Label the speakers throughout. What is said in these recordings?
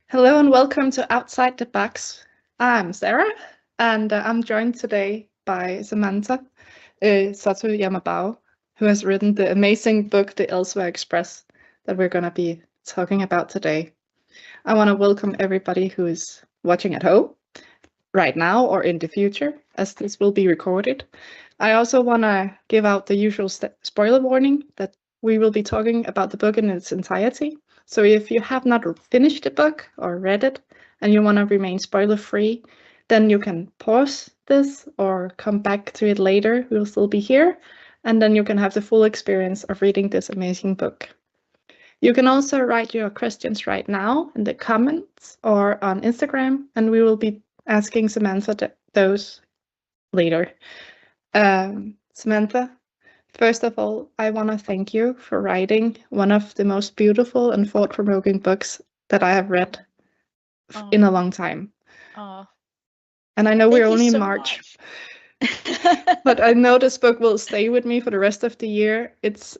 Speaker 1: Hello and welcome to Outside the Box. I'm Sarah, and I'm joined today by Samantha Sotto Yambao, who has written the amazing book, The Elsewhere Express, that we're going to be talking about today. I want to welcome everybody who is watching at home right now or in the future, as this will be recorded. I also want to give out the usual spoiler warning that we will be talking about the book in its entirety. So if you have not finished the book or read it and you want to remain spoiler free, then you can pause this or come back to it later. We'll still be here. And then you can have the full experience of reading this amazing book. You can also write your questions right now in the comments or on Instagram, and we will be asking Samantha those later. Samantha, first of all, I want to thank you for writing one of the most beautiful and thought-provoking books that I have read in a
Speaker 2: Oh,
Speaker 1: long time.
Speaker 2: oh,
Speaker 1: And I know we're
Speaker 2: thank you
Speaker 1: only in
Speaker 2: so
Speaker 1: March,
Speaker 2: much.
Speaker 1: but I know this book will stay with me for the rest of the year. It's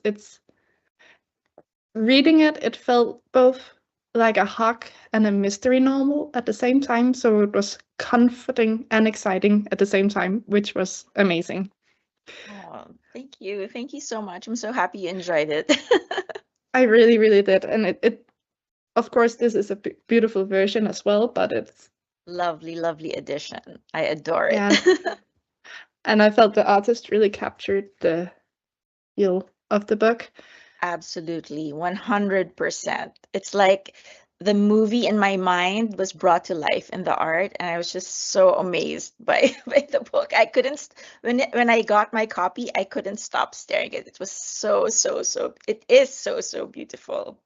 Speaker 1: reading it, it felt both like a hug and a mystery novel at the same time. So it was comforting and exciting at the same time, which was amazing.
Speaker 2: Oh, thank you. Thank you so much. I'm so happy you enjoyed it.
Speaker 1: I really, really did. And it of course, this is a beautiful version as well, but it's,
Speaker 2: Lovely, lovely addition. I adore it.
Speaker 1: yeah. And I felt the artist really captured the feel of the book.
Speaker 2: Absolutely, 100%. It's like the movie in my mind was brought to life in the art, and I was just so amazed by by the book. I couldn't when I got my copy, I couldn't stop staring at it. It was so it is so beautiful.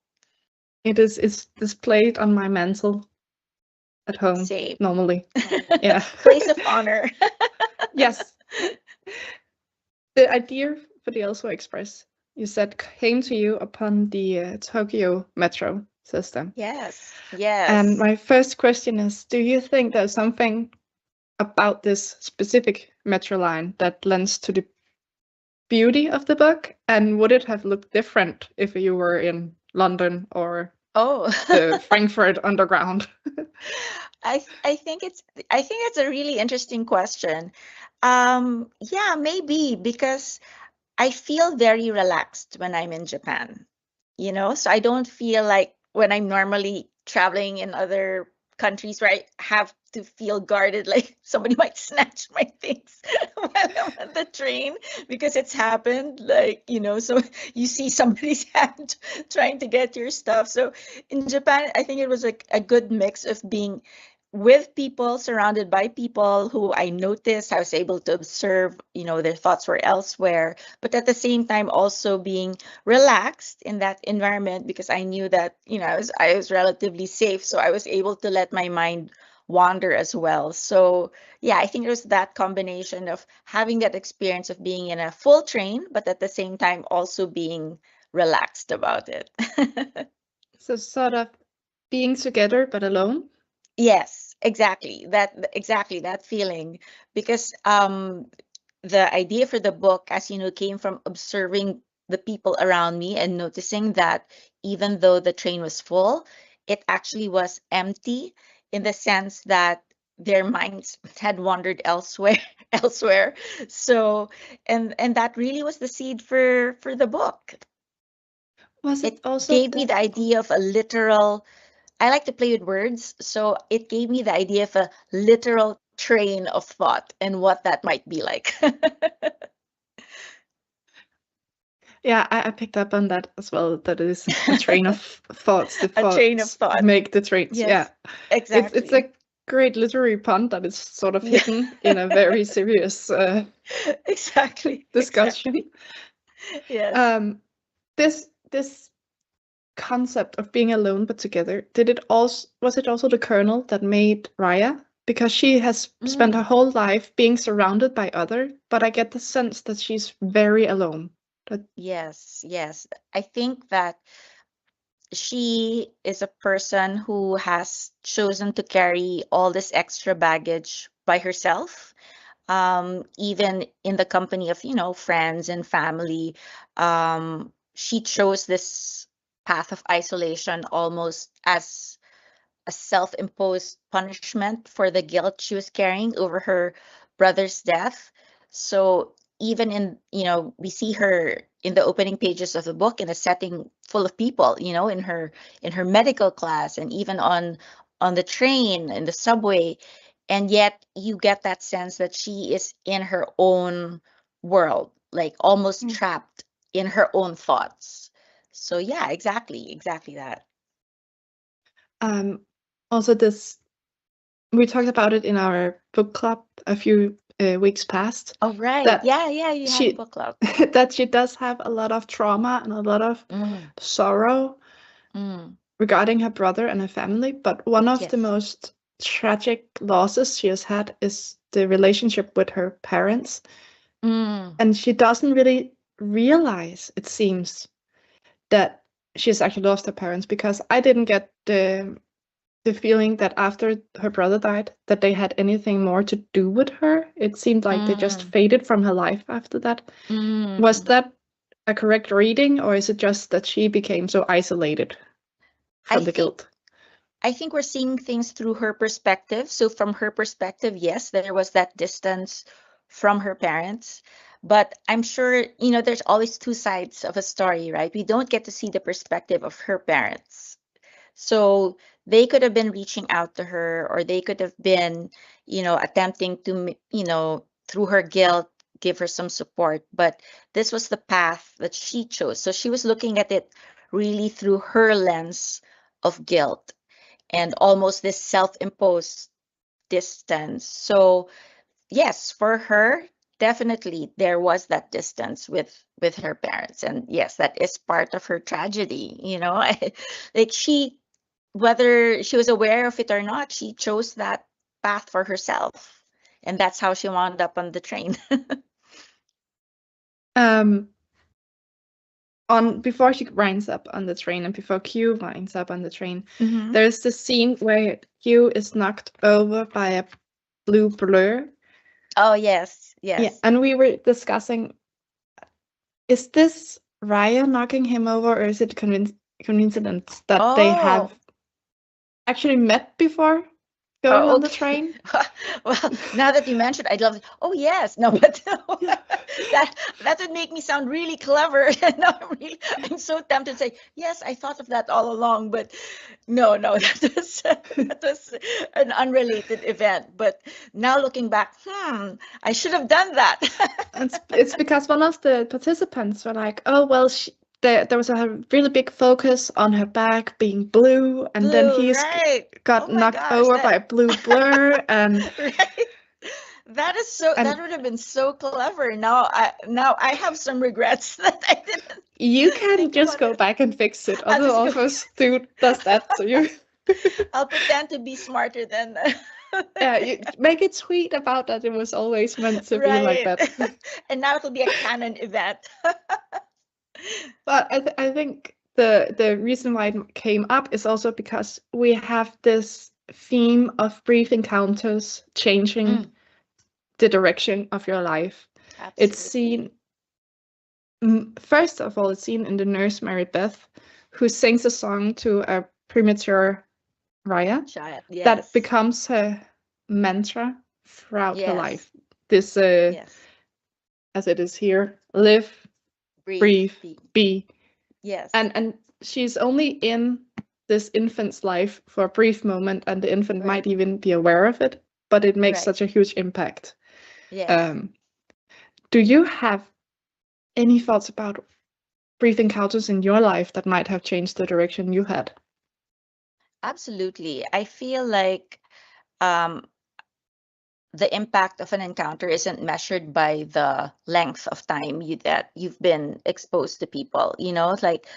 Speaker 1: It's displayed on my mantle at home
Speaker 2: Same.
Speaker 1: normally. Yeah.
Speaker 2: Place of honor.
Speaker 1: Yes. The idea for the Also Express, you said, came to you upon the Tokyo metro system.
Speaker 2: Yes,
Speaker 1: And
Speaker 2: yes.
Speaker 1: my first question is, do you think there's something about this specific metro line that lends to the beauty of the book? And would it have looked different if you were in London or
Speaker 2: Oh,
Speaker 1: the Frankfurt Underground?
Speaker 2: I think it's a really interesting question. Yeah, maybe because I feel very relaxed when I'm in Japan, so I don't feel like when I'm normally traveling in other countries where I have to feel guarded, like somebody might snatch my things while I'm on the train because it's happened, like, so you see somebody's hand trying to get your stuff. So in Japan, I think it was like a good mix of being with people, surrounded by people who I noticed, I was able to observe, their thoughts were elsewhere, but at the same time also being relaxed in that environment because I knew that, I was relatively safe, so I was able to let my mind wander as well. So, yeah, I think it was that combination of having that experience of being in a full train, but at the same time also being relaxed about it.
Speaker 1: So sort of being together but alone.
Speaker 2: Yes, exactly that feeling because the idea for the book, as you know, came from observing the people around me and noticing that even though the train was full, it actually was empty in the sense that their minds had wandered elsewhere elsewhere. So and that really was the seed for the book.
Speaker 1: Was it
Speaker 2: It
Speaker 1: also
Speaker 2: gave me the idea of a literal, I like to play with words, so it gave me the idea of a literal train of thought and what that might be like.
Speaker 1: Yeah, I picked up on that as well, that it is a train of thoughts. The
Speaker 2: A train of
Speaker 1: thoughts
Speaker 2: thought.
Speaker 1: make the trains. Yeah.
Speaker 2: Yes,
Speaker 1: It's
Speaker 2: exactly.
Speaker 1: a great literary pun that is sort of
Speaker 2: Yeah,
Speaker 1: hidden in a very serious
Speaker 2: exactly,
Speaker 1: discussion.
Speaker 2: exactly. Yes.
Speaker 1: Um, this concept of being alone but together, did it also was it also the kernel that made Raya? Because she has spent her
Speaker 2: Mm,
Speaker 1: whole life being surrounded by other, but I get the sense that she's very alone. That
Speaker 2: yes, yes. I think that she is a person who has chosen to carry all this extra baggage by herself, even in the company of, friends and family. She chose this path of isolation almost as a self-imposed punishment for the guilt she was carrying over her brother's death. So even in, we see her in the opening pages of the book in a setting full of people, in her medical class, and even on the train, in the subway, and yet you get that sense that she is in her own world, like almost trapped in her own thoughts. So yeah, exactly that.
Speaker 1: Also, we talked about it in our book club a few weeks past.
Speaker 2: Oh, right.
Speaker 1: That
Speaker 2: Yeah, you had a
Speaker 1: she
Speaker 2: book club.
Speaker 1: that she does have a lot of trauma and a lot of sorrow regarding her brother and her family. But one of the
Speaker 2: Yes.
Speaker 1: most tragic losses she has had is the relationship with her parents. And she doesn't really realize, it seems, that she has actually lost her parents, because I didn't get the feeling that after her brother died, that they had anything more to do with her. It seemed like they just faded from her life after that. Was that a correct reading, or is it just that she became so isolated from the guilt?
Speaker 2: I think we're seeing things through her perspective. So from her perspective, yes, there was that distance from her parents. But I'm sure, there's always two sides of a story, right? We don't get to see the perspective of her parents. So they could have been reaching out to her, or they could have been, attempting to, through her guilt, give her some support. But this was the path that she chose. So she was looking at it really through her lens of guilt and almost this self-imposed distance. So yes, for her, definitely there was that distance with her parents, and yes, that is part of her tragedy. Like whether she was aware of it or not, she chose that path for herself, and that's how she wound up on the train.
Speaker 1: Before she winds up on the train and before Q winds up on the train,
Speaker 2: Mhm.
Speaker 1: there's this scene where Q is knocked over by a blue blur.
Speaker 2: Oh yes,
Speaker 1: Yeah,
Speaker 2: yes.
Speaker 1: and we were discussing, is this Raya knocking him over, or is it coincidence that they have
Speaker 2: Oh,
Speaker 1: actually met before going
Speaker 2: oh,
Speaker 1: on the
Speaker 2: okay.
Speaker 1: train?
Speaker 2: Well, now that you mentioned, I'd love. Oh yes, no, but
Speaker 1: Yeah.
Speaker 2: that would make me sound really clever. And now I'm so tempted to say yes. I thought of that all along, but no, that was an unrelated event. But now looking back, I should have done that.
Speaker 1: It's because one of the participants were like, oh, well, there was a really big focus on her back being blue, and then
Speaker 2: Blue,
Speaker 1: he's
Speaker 2: right?
Speaker 1: got
Speaker 2: Oh my
Speaker 1: knocked
Speaker 2: gosh,
Speaker 1: over by a blue blur, and
Speaker 2: right. That is so.
Speaker 1: and
Speaker 2: That would have been so clever. Now I have some regrets that I didn't
Speaker 1: you can
Speaker 2: think
Speaker 1: just
Speaker 2: about
Speaker 1: go
Speaker 2: it.
Speaker 1: back and fix it.
Speaker 2: I'll
Speaker 1: Other
Speaker 2: just go.
Speaker 1: authors does that, so you
Speaker 2: I'll pretend to be smarter than
Speaker 1: yeah, you make it sweet about that it was always meant to be like
Speaker 2: right.
Speaker 1: that.
Speaker 2: And now it'll be a canon event.
Speaker 1: But I think the reason why it came up is also because we have this theme of brief encounters changing the direction of your life. It's
Speaker 2: Absolutely.
Speaker 1: seen, first of all, it's seen in the nurse Mary Beth, who sings a song to a premature Raya
Speaker 2: Child.
Speaker 1: that
Speaker 2: Yes.
Speaker 1: becomes her mantra throughout her
Speaker 2: Yes.
Speaker 1: life. This,
Speaker 2: Yes.
Speaker 1: as it is here, live,
Speaker 2: Breathe.
Speaker 1: breathe, be.
Speaker 2: Yes.
Speaker 1: And she's only in this infant's life for a brief moment, and the infant
Speaker 2: Right.
Speaker 1: might even be aware of it, but it makes
Speaker 2: Right.
Speaker 1: such a huge impact.
Speaker 2: Yes.
Speaker 1: Do you have any thoughts about brief encounters in your life that might have changed the direction you had?
Speaker 2: Absolutely. I feel like um, the impact of an encounter isn't measured by the length of time that you've been exposed to people. It's like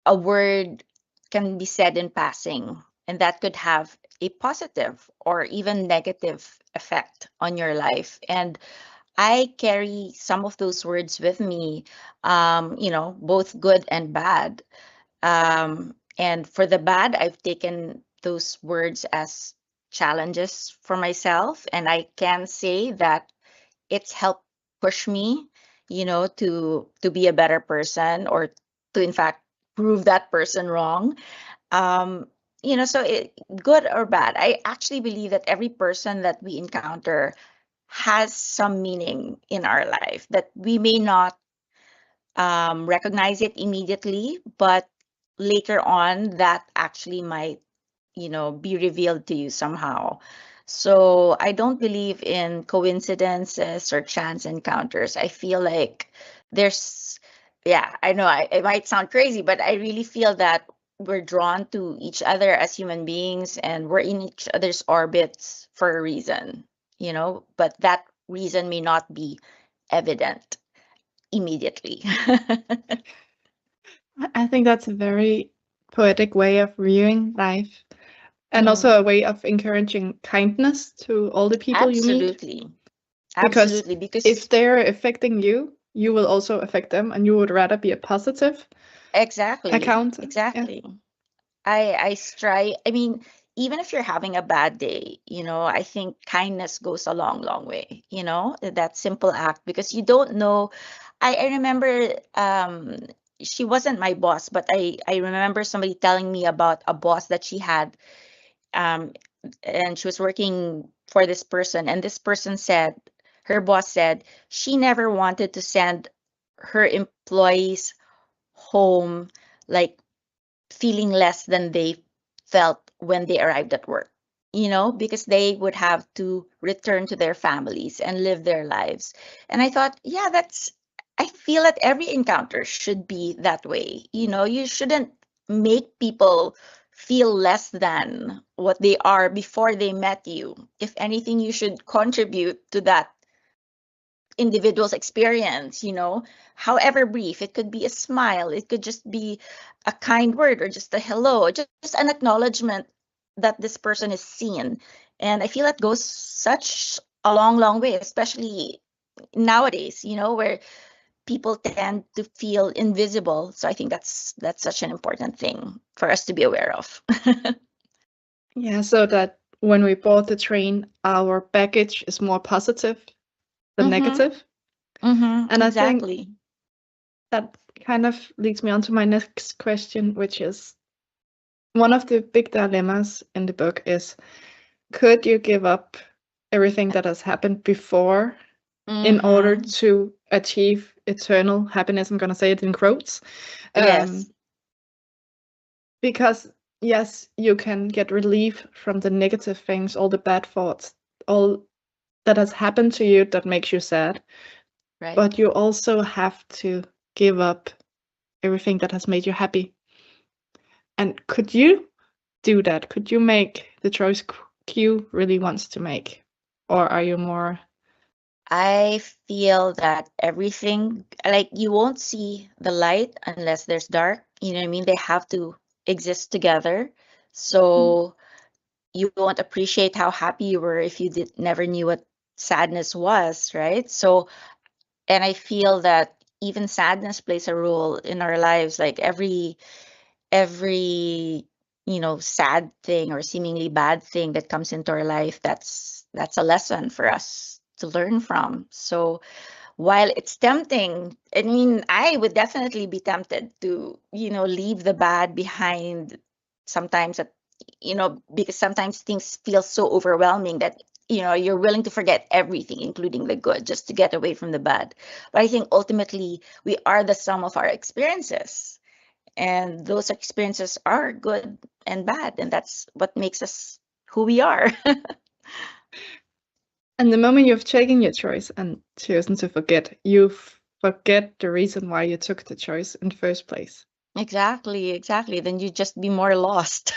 Speaker 2: a word can be said in passing, and that could have a positive or even negative effect on your life. And I carry some of those words with me, both good and bad. And for the bad, I've taken those words as challenges for myself. And I can say that it's helped push me, to be a better person, or to, in fact, prove that person wrong. Um, so good or bad, I actually believe that every person that we encounter has some meaning in our life that we may not recognize it immediately, but later on that actually might, be revealed to you somehow. So I don't believe in coincidences or chance encounters. I feel like there's, yeah, I know it might sound crazy, but I really feel that we're drawn to each other as human beings and we're in each other's orbits for a reason, but that reason may not be evident immediately.
Speaker 1: I think that's a very poetic way of viewing life, and also
Speaker 2: Mm,
Speaker 1: a way of encouraging kindness to all the people you meet.
Speaker 2: absolutely.
Speaker 1: Because
Speaker 2: Absolutely.
Speaker 1: if
Speaker 2: Because
Speaker 1: they're affecting you, you will also affect them, and you would rather be a positive
Speaker 2: exactly,
Speaker 1: account. Yeah.
Speaker 2: exactly. I strive, I mean, even if you're having a bad day, I think kindness goes a long, long way, that simple act, because you don't know. I remember she wasn't my boss, but I remember somebody telling me about a boss that she had, um, and she was working for this person, and this person said, her boss said, she never wanted to send her employees home like feeling less than they felt when they arrived at work, because they would have to return to their families and live their lives. And I thought, yeah, I feel that every encounter should be that way. You shouldn't make people feel less than what they are before they met you. If anything, you should contribute to that individual's experience, however brief. It could be a smile, it could just be a kind word or just a hello, just an acknowledgement that this person is seen. And I feel that goes such a long, long way, especially nowadays, where people tend to feel invisible. So I think that's such an important thing for us to be aware of.
Speaker 1: Yeah, so that when we board the train, our baggage is more positive than
Speaker 2: Mm-hmm.
Speaker 1: negative.
Speaker 2: Mm-hmm.
Speaker 1: And I think
Speaker 2: Exactly.
Speaker 1: that kind of leads me on to my next question, which is one of the big dilemmas in the book is, could you give up everything that has happened before in order
Speaker 2: Mm-hmm.
Speaker 1: to achieve eternal happiness? I'm going to say it in quotes.
Speaker 2: Yes.
Speaker 1: Um, because, yes, you can get relief from the negative things, all the bad thoughts, all that has happened to you that makes you sad,
Speaker 2: Right.
Speaker 1: but you also have to give up everything that has made you happy. And could you do that? Could you make the choice Q really wants to make? Or are you more,
Speaker 2: I feel that everything, like you won't see the light unless there's dark. You know what I mean? They have to exist together.
Speaker 1: mm,
Speaker 2: So you won't appreciate how happy you were if you never knew what sadness was, right? So, and I feel that even sadness plays a role in our lives. Like every sad thing or seemingly bad thing that comes into our life, that's a lesson for us to learn from. So while it's tempting, I mean, I would definitely be tempted to, leave the bad behind sometimes, because sometimes things feel so overwhelming that, you're willing to forget everything, including the good, just to get away from the bad. But I think ultimately we are the sum of our experiences, and those experiences are good and bad, and that's what makes us who we are.
Speaker 1: and the moment you've taken your choice and chosen to forget, you forget the reason why you took the choice in the first place.
Speaker 2: Exactly, exactly. Then you just be more lost.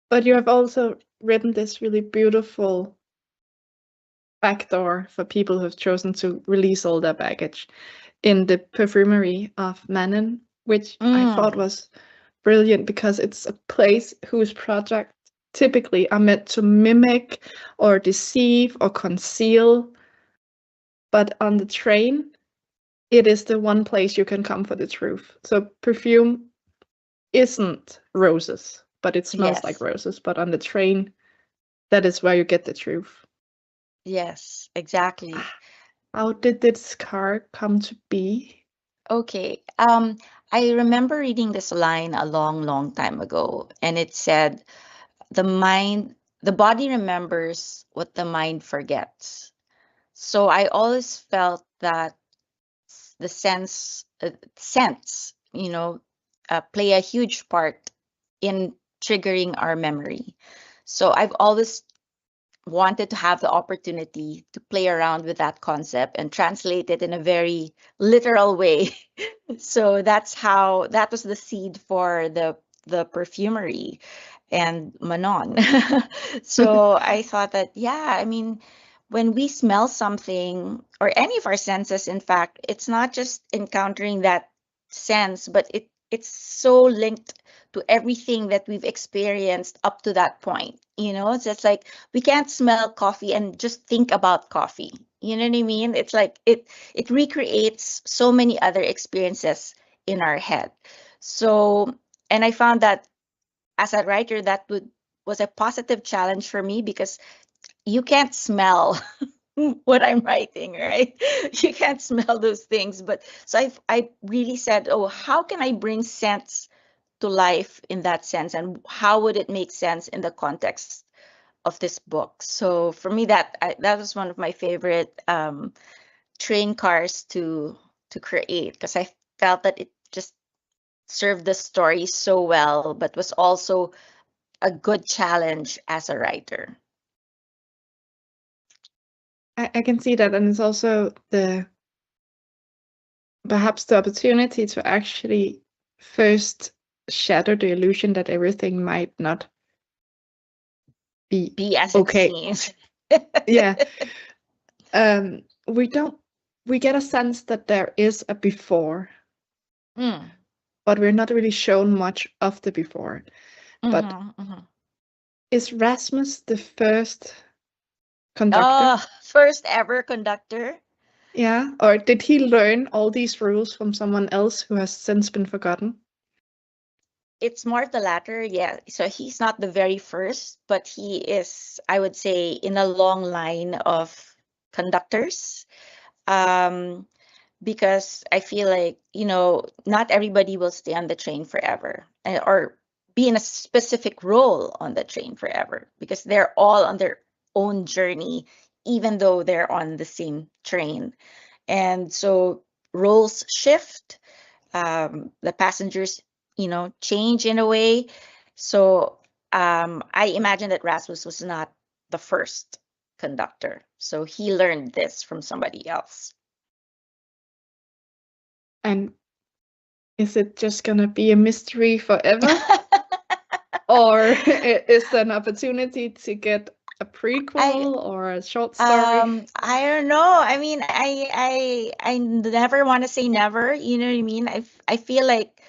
Speaker 1: But you have also written this really beautiful backdoor for people who have chosen to release all their baggage in the perfumery of Manon, which I thought
Speaker 2: Mm,
Speaker 1: was brilliant because it's a place whose projects typically are meant to mimic or deceive or conceal. But on the train, it is the one place you can come for the truth. So perfume isn't roses, but it smells like
Speaker 2: yes,
Speaker 1: roses. But on the train, that is where you get the truth.
Speaker 2: yes, exactly.
Speaker 1: How did this car come to be?
Speaker 2: Okay. I remember reading this line a long, long time ago, and it said, the body remembers what the mind forgets. So I always felt that the sense, play a huge part in triggering our memory. So I've always wanted to have the opportunity to play around with that concept and translate it in a very literal way. So that was the seed for the perfumery and Manon. So I thought that, yeah, I mean, when we smell something or any of our senses, in fact, it's not just encountering that sense, but it's so linked to everything that we've experienced up to that point. So it's like we can't smell coffee and just think about coffee. You know what I mean? It's like it recreates so many other experiences in our head. So, and I found that as a writer, that was a positive challenge for me because you can't smell what I'm writing, right? You can't smell those things. But so I really said, oh, how can I bring sense to life in that sense? And how would it make sense in the context of this book? So for me, that was one of my favorite train cars to create, because I felt that it just served the story so well, but was also a good challenge as a writer.
Speaker 1: I can see that, and it's also perhaps the opportunity to actually first shatter the illusion that everything might not be
Speaker 2: As
Speaker 1: okay.
Speaker 2: it seems.
Speaker 1: Yeah. We get a sense that there is a before, but we're not really shown much of the before. But is Rasmus the first conductor?
Speaker 2: First ever conductor?
Speaker 1: Yeah, or did he learn all these rules from someone else who has since been forgotten?
Speaker 2: It's more the latter, yeah. So he's not the very first, but he is, I would say, in a long line of conductors. Because I feel like, not everybody will stay on the train forever, or be in a specific role on the train forever, because they're all on their own journey, even though they're on the same train. And so roles shift, the passengers, change in a way. So I imagine that Rasmus was not the first conductor. So he learned this from somebody else.
Speaker 1: And is it just gonna be a mystery forever? Or is there an opportunity to get a prequel or a short story?
Speaker 2: I don't know. I mean, I never want to say never. You know what I mean? I feel like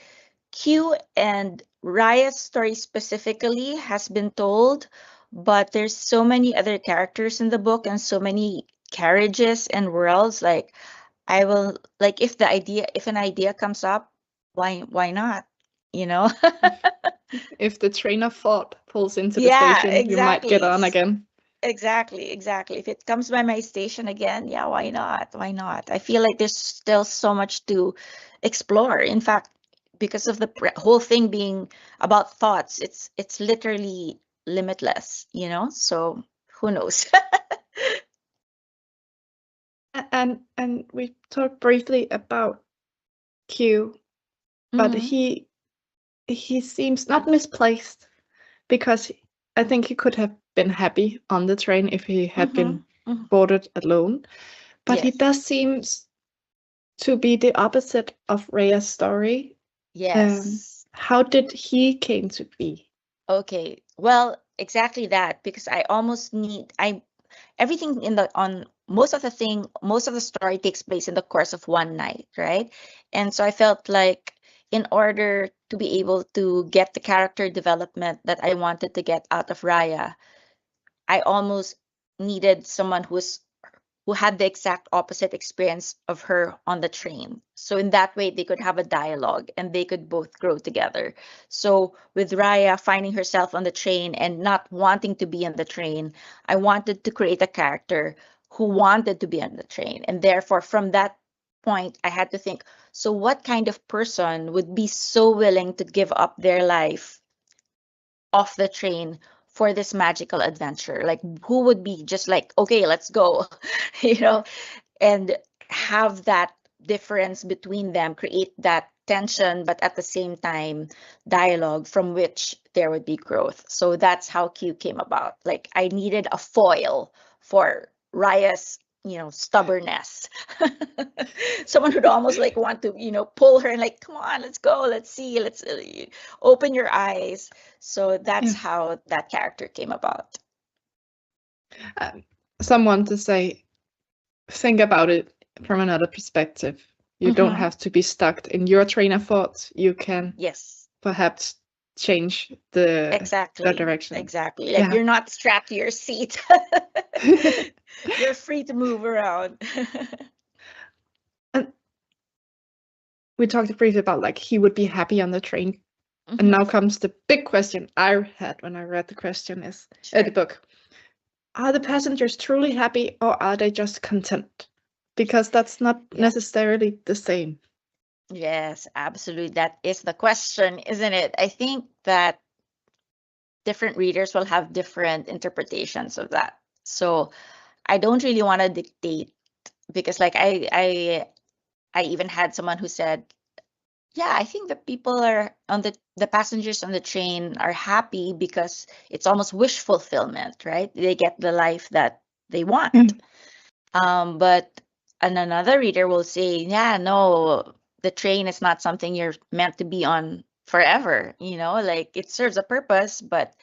Speaker 2: Q and Raya's story specifically has been told, but there's so many other characters in the book and so many carriages and worlds. Like, I will, like, if an idea comes up, why not? You know?
Speaker 1: If the train of thought pulls into the
Speaker 2: Yeah,
Speaker 1: station, you might get
Speaker 2: exactly.
Speaker 1: on again.
Speaker 2: Exactly, exactly. If it comes by my station again, yeah, why not? Why not? I feel like there's still so much to explore. In fact, because of the whole thing being about thoughts, it's literally limitless, So who knows?
Speaker 1: And we talked briefly about Q, but
Speaker 2: Mhm.
Speaker 1: he seems not misplaced, because I think he could have been happy on the train if he had been
Speaker 2: Mhm.
Speaker 1: boarded alone. But he
Speaker 2: Yes.
Speaker 1: does seem to be the opposite of Rhea's story.
Speaker 2: Yes.
Speaker 1: How did he came to be?
Speaker 2: Okay. Well, exactly that, because I almost need I everything in the on most of the story takes place in the course of one night, right? And so I felt like, in order to be able to get the character development that I wanted to get out of Raya, I almost needed someone who had the exact opposite experience of her on the train. So in that way, they could have a dialogue and they could both grow together. So with Raya finding herself on the train and not wanting to be on the train, I wanted to create a character who wanted to be on the train. And therefore, from that point, I had to think, so what kind of person would be so willing to give up their life off the train for this magical adventure? Like, who would be just like, okay, let's go, you know, and have that difference between them, create that tension, but at the same time, dialogue from which there would be growth. So that's how Q came about. Like, I needed a foil for Raya's, stubbornness. Someone who'd almost like want to, pull her and like, come on, let's go, let's see, let's open your eyes. So that's
Speaker 1: Yeah.
Speaker 2: how that character came about.
Speaker 1: Someone to say, think about it from another perspective. You don't have to be stuck in your train of thought. You can
Speaker 2: Yes.
Speaker 1: perhaps change the
Speaker 2: Exactly.
Speaker 1: direction.
Speaker 2: Exactly. Like,
Speaker 1: Yeah.
Speaker 2: you're not strapped to your seat. You're free to move around.
Speaker 1: And we talked briefly about like he would be happy on the train. And now comes the big question I had when I read the question is the book. Are the passengers truly happy or are they just content? Because that's not necessarily the same.
Speaker 2: Yes, absolutely. That is the question, isn't it? I think that different readers will have different interpretations of that. So I don't really want to dictate, because like I even had someone who said, yeah, I think the people are on the passengers on the train are happy because it's almost wish fulfillment, right? They get the life that they want. But another reader will say, yeah, no, the train is not something you're meant to be on forever, like it serves a purpose, but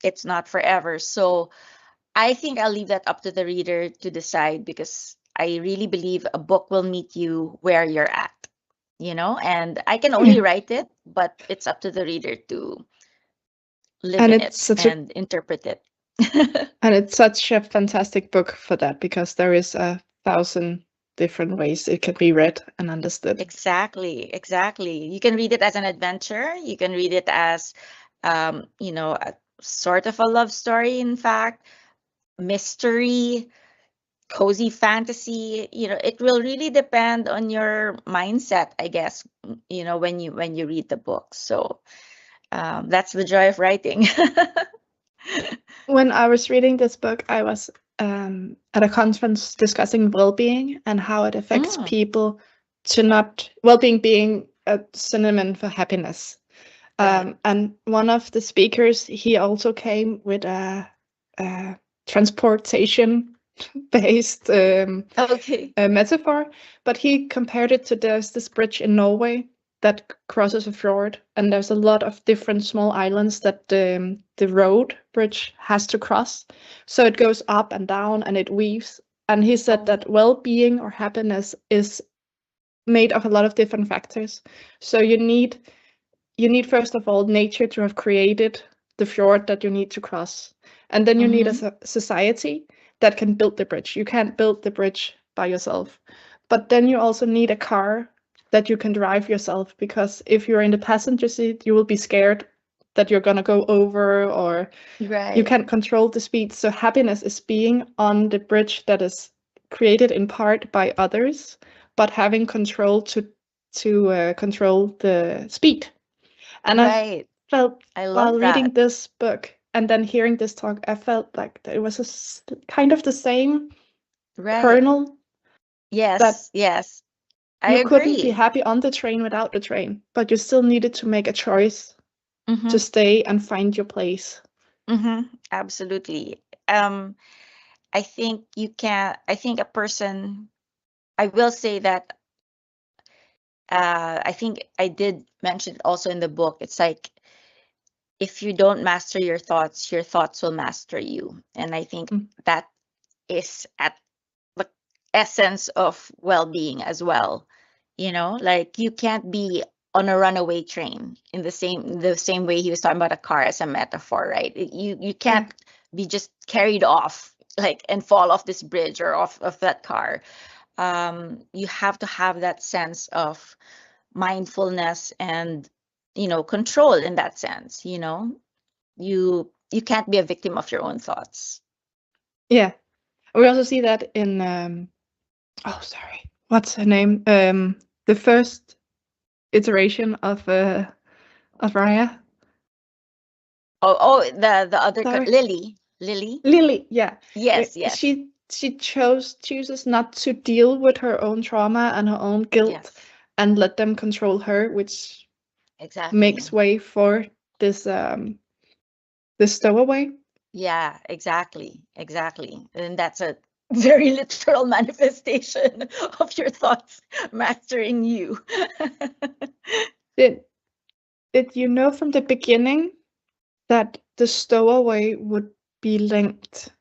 Speaker 2: it's not forever. So I think I'll leave that up to the reader to decide, because I really believe a book will meet you where you're at, and I can only write it, but it's up to the reader to live
Speaker 1: And
Speaker 2: in
Speaker 1: it's
Speaker 2: it
Speaker 1: such
Speaker 2: and interpret it.
Speaker 1: and it's such a fantastic book for that because there is 1,000 different ways it can be read and understood.
Speaker 2: Exactly, exactly. You can read it as an adventure. You can read it as, a sort of a love story, in fact, mystery, cozy fantasy. It will really depend on your mindset, I guess, when you read the book. So that's the joy of writing.
Speaker 1: When I was reading this book, I was at a conference discussing well-being and how it affects people to not well-being being a synonym for happiness. And one of the speakers, he also came with a transportation-based
Speaker 2: Okay.
Speaker 1: metaphor, but he compared it to there's this bridge in Norway that crosses a fjord, and there's a lot of different small islands that the road bridge has to cross. So it goes up and down and it weaves. And he said that well-being or happiness is made of a lot of different factors. So you need first of all nature to have created the fjord that you need to cross, and then you need a society that can build the bridge. You can't build the bridge by yourself, but then you also need a car that you can drive yourself, because if you're in the passenger seat you will be scared that you're going to go over, or you can't control the speed. So happiness is being on the bridge that is created in part by others, but having control to control the speed. And I felt
Speaker 2: I love
Speaker 1: while reading
Speaker 2: that.
Speaker 1: this book and then hearing this talk, I felt like it was kind of the same kernel, that
Speaker 2: Yes, yes. I
Speaker 1: you couldn't be
Speaker 2: agree.
Speaker 1: happy on the train without the train, but you still needed to make a choice to
Speaker 2: Mm-hmm.
Speaker 1: stay and find your place.
Speaker 2: Mm-hmm. Absolutely. I think a person, I will say that, I think I did mention it also in the book. It's like, if you don't master your thoughts will master you. And I think that is at the essence of well-being as well. Like, you can't be on a runaway train in the same way he was talking about a car as a metaphor, right? You can't be just carried off, like, and fall off this bridge or off of that car. You have to have that sense of mindfulness and, control in that sense. You can't be a victim of your own thoughts.
Speaker 1: Yeah, we also see that in oh sorry, what's her name? The first iteration of Raya.
Speaker 2: The other
Speaker 1: Sorry,
Speaker 2: Lily.
Speaker 1: Lily. Yeah,
Speaker 2: Yes, yes,
Speaker 1: she chooses not to deal with her own trauma and her own guilt,
Speaker 2: yes,
Speaker 1: and let them control her, which
Speaker 2: exactly.
Speaker 1: makes way for this this stowaway.
Speaker 2: Yeah, exactly. And that's a very literal manifestation of your thoughts mastering you.
Speaker 1: Did did you know from the beginning that the stowaway would be linked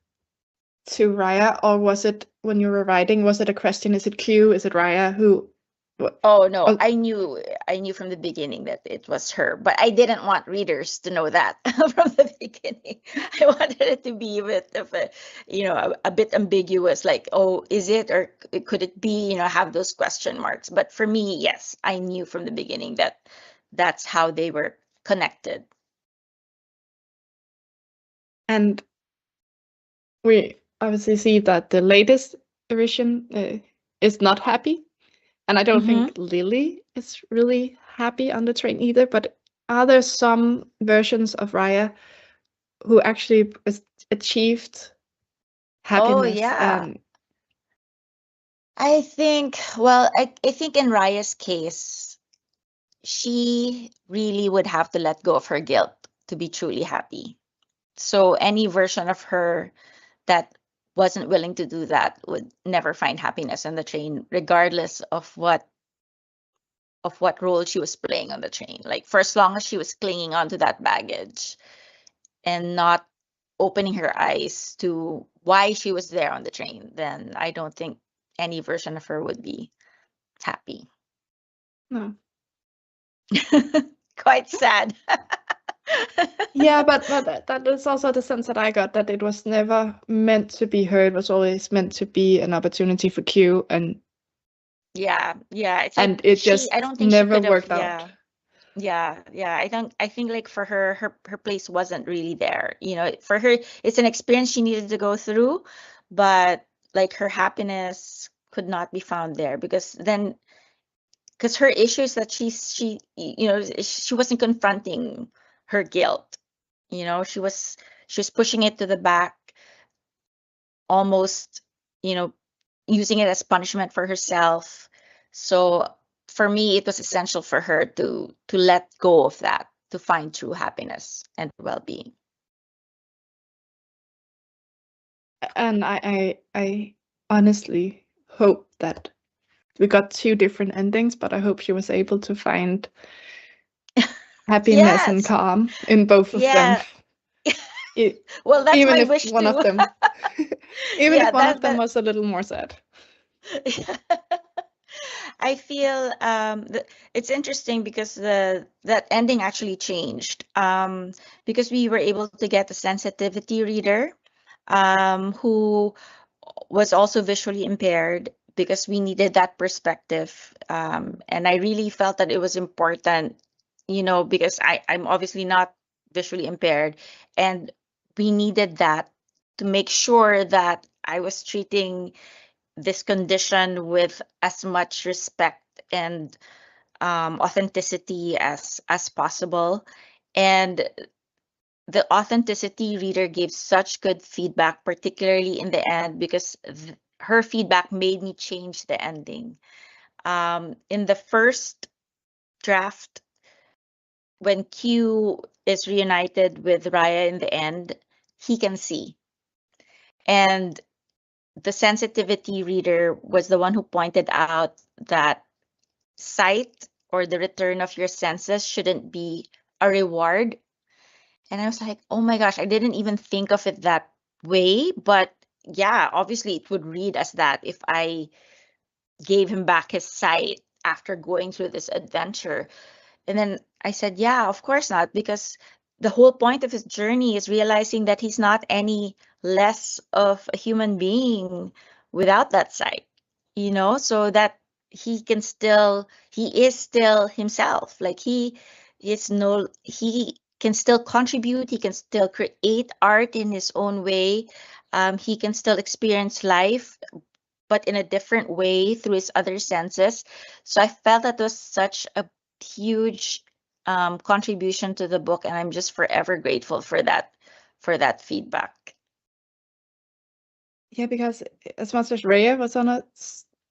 Speaker 1: to Raya, or was it when you were writing? Was it a question? Is it Q? Is it Raya? Who? What?
Speaker 2: Oh no,
Speaker 1: Oh,
Speaker 2: I knew from the beginning that it was her, but I didn't want readers to know that from the beginning. I wanted it to be a bit of a bit ambiguous, like, oh, is it or could it be, have those question marks. But for me, yes, I knew from the beginning that that's how they were connected.
Speaker 1: and we obviously see that the latest edition is not happy, and I don't
Speaker 2: Mm-hmm.
Speaker 1: think Lily is really happy on the train either. But are there some versions of Raya who actually achieved
Speaker 2: Oh
Speaker 1: happiness?
Speaker 2: yeah.
Speaker 1: And
Speaker 2: I think in Raya's case, she really would have to let go of her guilt to be truly happy. So any version of her that wasn't willing to do that would never find happiness on the train, regardless of what role she was playing on the train. Like for as long as she was clinging on to that baggage and not opening her eyes to why she was there on the train, then I don't think any version of her would be happy.
Speaker 1: no.
Speaker 2: Quite sad.
Speaker 1: Yeah, but that is also the sense that I got, that it was never meant to be her. It was always meant to be an opportunity for Q,
Speaker 2: Yeah. It's
Speaker 1: and
Speaker 2: like
Speaker 1: it
Speaker 2: I
Speaker 1: just
Speaker 2: don't think she
Speaker 1: never
Speaker 2: could have,
Speaker 1: worked out.
Speaker 2: yeah. Yeah. I think like for her, her place wasn't really there. For her, it's an experience she needed to go through, but like her happiness could not be found there because her issue is that she wasn't confronting her guilt. She was pushing it to the back, almost, you know, using it as punishment for herself. So for me, it was essential for her to let go of that, to find true happiness and well-being.
Speaker 1: And I honestly hope that we got two different endings, but I hope she was able to find happiness and
Speaker 2: Yes,
Speaker 1: calm in both of them.
Speaker 2: yeah.
Speaker 1: E-
Speaker 2: Well, that's
Speaker 1: Even
Speaker 2: my
Speaker 1: if
Speaker 2: wish
Speaker 1: one of
Speaker 2: too.
Speaker 1: them, even if
Speaker 2: Yeah,
Speaker 1: one of
Speaker 2: that
Speaker 1: them
Speaker 2: that
Speaker 1: was a little more sad.
Speaker 2: I feel it's interesting because the that ending actually changed, because we were able to get a sensitivity reader, who was also visually impaired, because we needed that perspective, and I really felt that it was important, because I'm obviously not visually impaired, and we needed that to make sure that I was treating this condition with as much respect and authenticity as possible. And the authenticity reader gave such good feedback, particularly in the end, because her feedback made me change the ending. In the first draft, when Q is reunited with Raya in the end, he can see. And the sensitivity reader was the one who pointed out that sight, or the return of your senses, shouldn't be a reward. And I was like, oh my gosh, I didn't even think of it that way. But yeah, obviously it would read as that if I gave him back his sight after going through this adventure. And then I said, yeah, of course not, because the whole point of his journey is realizing that he's not any less of a human being without that sight, so that he is still himself. Like he can still contribute, he can still create art in his own way, he can still experience life but in a different way through his other senses. So I felt that was such a huge contribution to the book, and I'm just forever grateful for that feedback.
Speaker 1: Yeah, because as much as Rhea was on a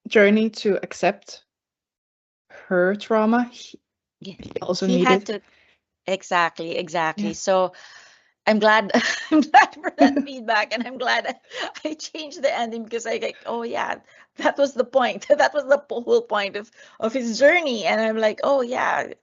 Speaker 1: journey to accept her trauma,
Speaker 2: Yeah.
Speaker 1: he also
Speaker 2: He had
Speaker 1: needed.
Speaker 2: to exactly.
Speaker 1: Yeah.
Speaker 2: So I'm glad I'm glad for that feedback, and I'm glad I changed the ending, because I like, oh yeah, that was the point. That was the whole point of his journey. And I'm like, oh yeah.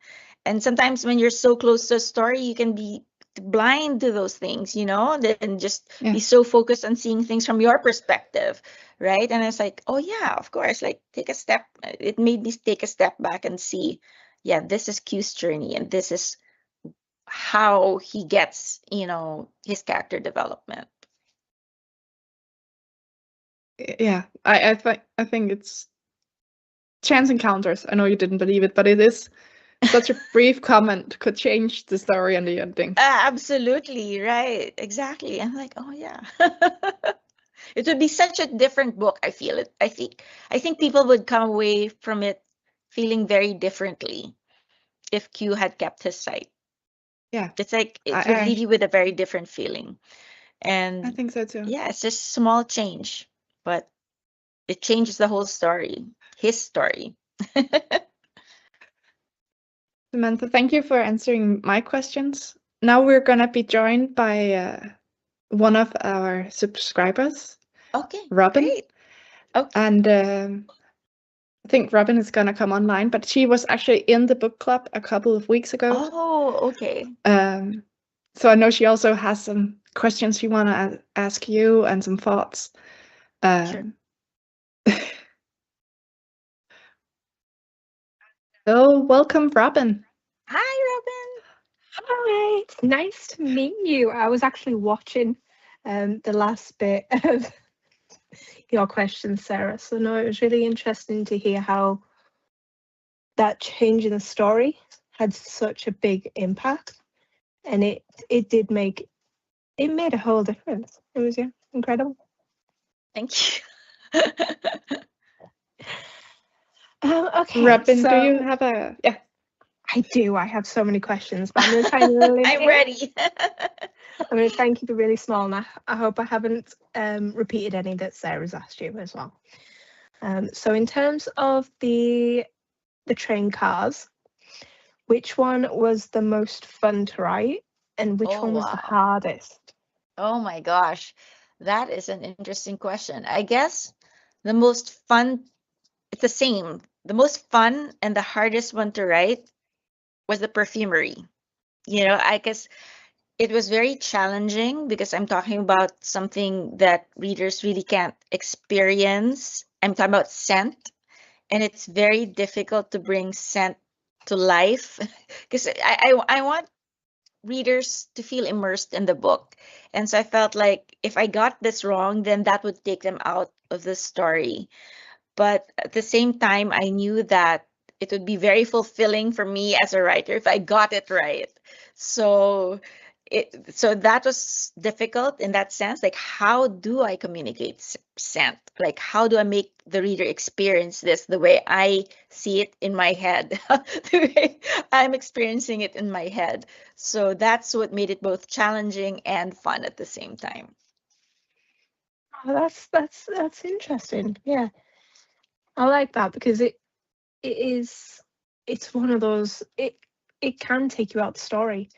Speaker 2: And sometimes when you're so close to a story, you can be blind to those things, then just
Speaker 1: Yeah.
Speaker 2: be so focused on seeing things from your perspective, right? And it's like, oh yeah, of course, like it made me take a step back and see, yeah, this is Q's journey, and this is how he gets, his character development.
Speaker 1: Yeah. I think it's chance encounters. I know you didn't believe it, but it is such a brief comment could change the story and the ending.
Speaker 2: Absolutely, right. Exactly. I'm like, oh yeah. It would be such a different book, I feel it. I think people would come away from it feeling very differently if Q had kept his sight.
Speaker 1: Yeah.
Speaker 2: It's like it would leave
Speaker 1: I
Speaker 2: you with a very different feeling.
Speaker 1: I
Speaker 2: And
Speaker 1: think so too.
Speaker 2: yeah, it's just small change, but it changes the whole story, his story.
Speaker 1: Samantha, thank you for answering my questions. Now we're gonna be joined by one of our subscribers,
Speaker 2: Okay,
Speaker 1: Robin.
Speaker 2: great. Okay.
Speaker 1: And I think Robin is gonna come online, but she was actually in the book club a couple of weeks ago.
Speaker 2: Oh, okay.
Speaker 1: So I know she also has some questions she wanna ask you and some thoughts.
Speaker 2: Sure.
Speaker 1: So welcome, Robin.
Speaker 2: Hi, Robin.
Speaker 3: Hi, it's nice to meet you. I was actually watching the last bit of your questions, Sarah. So no, it was really interesting to hear how that change in the story had such a big impact, and it made a whole difference. It was incredible.
Speaker 2: Thank you.
Speaker 3: Okay,
Speaker 1: Robin, do
Speaker 3: so
Speaker 1: you have a
Speaker 3: I do. I have so many questions, but I'm going to try and limit
Speaker 2: I'm
Speaker 3: it.
Speaker 2: ready.
Speaker 3: I'm going to try and keep it really small, and I hope I haven't repeated any that Sarah's asked you as well. So in terms of the train cars, which one was the most fun to write, and which
Speaker 2: Oh,
Speaker 3: one was the
Speaker 2: wow.
Speaker 3: hardest?
Speaker 2: Oh my gosh. That is an interesting question. I guess the most fun, it's the same. The most fun and the hardest one to write was the perfumery. I guess it was very challenging because I'm talking about something that readers really can't experience. I'm talking about scent, and it's very difficult to bring scent to life because I want readers to feel immersed in the book. And so I felt like if I got this wrong, then that would take them out of the story. But at the same time, I knew that it would be very fulfilling for me as a writer if I got it right. So so that was difficult in that sense. Like, how do I communicate scent? Like, how do I make the reader experience this the way I see it in my head, the way I'm experiencing it in my head? So that's what made it both challenging and fun at the same time.
Speaker 3: Oh, that's interesting. Yeah, I like that because it's one of those it can take you out the story,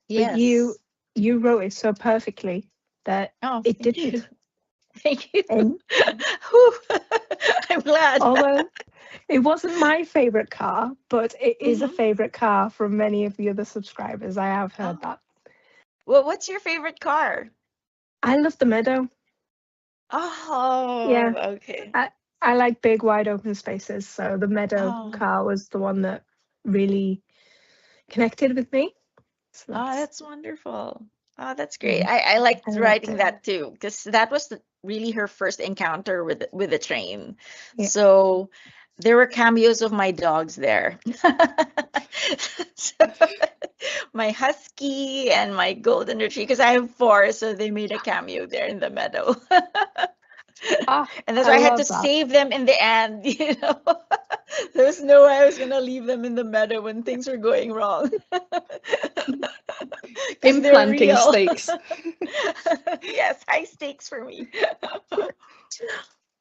Speaker 3: but you
Speaker 2: Yes.
Speaker 3: wrote it so perfectly that
Speaker 2: Oh,
Speaker 3: it
Speaker 2: thank you.
Speaker 3: didn't.
Speaker 2: Thank you.
Speaker 3: And
Speaker 2: Whew. I'm glad.
Speaker 3: although it wasn't my favorite car, but it is a
Speaker 2: Mhm.
Speaker 3: favorite car from many of the other subscribers. I have heard
Speaker 2: Oh.
Speaker 3: that.
Speaker 2: Well, what's your favorite car?
Speaker 3: I love the meadow.
Speaker 2: Oh,
Speaker 3: Yeah,
Speaker 2: okay.
Speaker 3: I like big, wide open spaces. So the meadow
Speaker 2: Oh,
Speaker 3: car was the one that really connected with me. So
Speaker 2: that's wonderful. Oh, that's great.
Speaker 3: yeah,
Speaker 2: I
Speaker 3: I
Speaker 2: liked
Speaker 3: liked
Speaker 2: writing
Speaker 3: it.
Speaker 2: that too, because that was really her first encounter with the train.
Speaker 3: Yeah.
Speaker 2: So there were cameos of my dogs there. So, my husky and my golden retriever, because I have four, so they made a cameo there in the meadow. And that's
Speaker 3: I
Speaker 2: why I had
Speaker 3: love
Speaker 2: to
Speaker 3: that.
Speaker 2: save them in the end, you know. There was no way I was gonna leave them in the meadow when things were going wrong. 'Cause they're
Speaker 1: Implanting
Speaker 2: real.
Speaker 1: stakes.
Speaker 2: Yes, high stakes for me.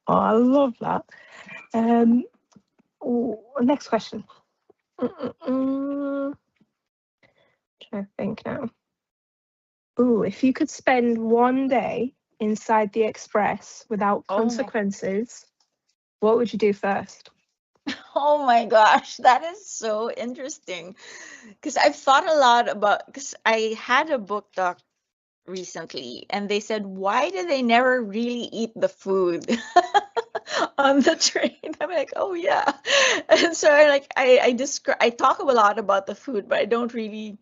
Speaker 3: Oh, I love that. Next question. Trying to think now. If you could spend one day inside the Express without
Speaker 2: Oh my-
Speaker 3: consequences, what would you do first?
Speaker 2: Oh my gosh, that is so interesting. Because I've thought a lot about, because I had a book talk recently and they said, why do they never really eat the food on the train? I'm like, oh yeah. And so I talk a lot about the food, but I don't really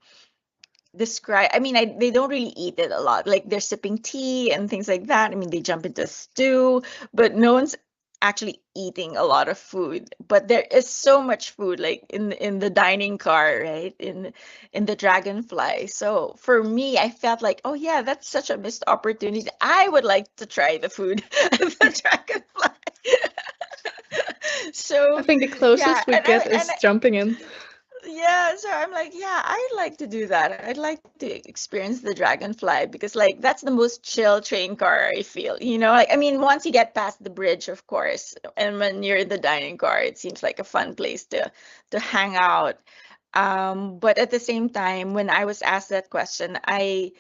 Speaker 2: describe. I mean, they don't really eat it a lot. Like they're sipping tea and things like that. I mean, they jump into stew, but no one's actually eating a lot of food. But there is so much food, like in the dining car, right? In the Dragonfly. So for me, I felt like, oh yeah, that's such a missed opportunity. I would like to try the food at the Dragonfly. So
Speaker 1: I think the closest we get is jumping in.
Speaker 2: yeah, so I'm like, yeah, I'd like to do that. I'd like to experience the Dragonfly because like that's the most chill train car I feel, you know? Like I mean, once you get past the bridge, of course, and when you're in the dining car, it seems like a fun place to hang out. But at the same time, when I was asked that question, I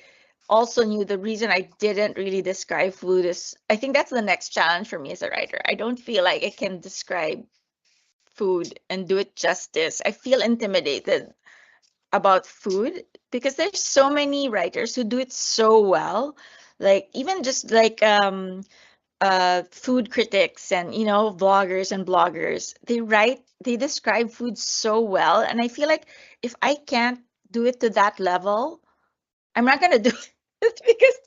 Speaker 2: also knew the reason I didn't really describe food is I think that's the next challenge for me as a writer. I don't feel like I can describe food and do it justice. I feel intimidated about food because there's so many writers who do it so well. Like even just like food critics and you know vloggers and bloggers, they describe food so well, and I feel like if I can't do it to that level, I'm not gonna do it because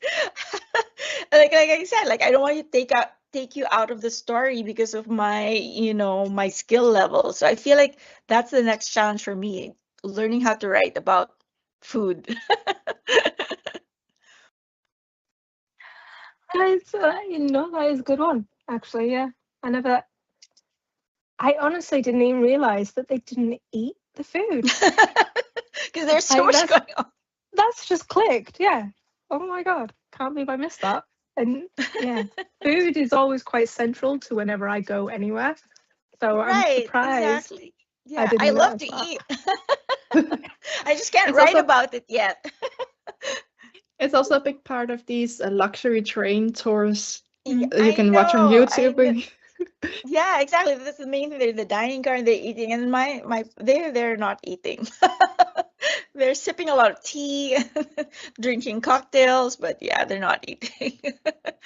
Speaker 2: like I said, like I don't want you to take you out of the story because of my, you know, my skill level. So I feel like that's the next challenge for me, learning how to write about food.
Speaker 3: That is a good one, actually. Yeah, I honestly didn't even realize that they didn't eat the food.
Speaker 2: Because there's so much going on.
Speaker 3: That's just clicked. Yeah. Oh my God, can't believe I missed that. And yeah, food is always quite central to whenever I go anywhere. So I'm surprised.
Speaker 2: Exactly.
Speaker 3: I
Speaker 2: Yeah,
Speaker 3: didn't
Speaker 2: I love
Speaker 3: notice
Speaker 2: to
Speaker 3: that.
Speaker 2: eat. I just can't
Speaker 1: It's
Speaker 2: write
Speaker 1: also-
Speaker 2: about it yet.
Speaker 1: It's also a big part of these luxury train tours you
Speaker 2: I
Speaker 1: can watch on
Speaker 2: know,
Speaker 1: YouTube.
Speaker 2: Yeah, exactly. That's the main thing. They're in the dining car and they're eating, and they're not eating. They're sipping a lot of tea, drinking cocktails, but yeah, they're not eating.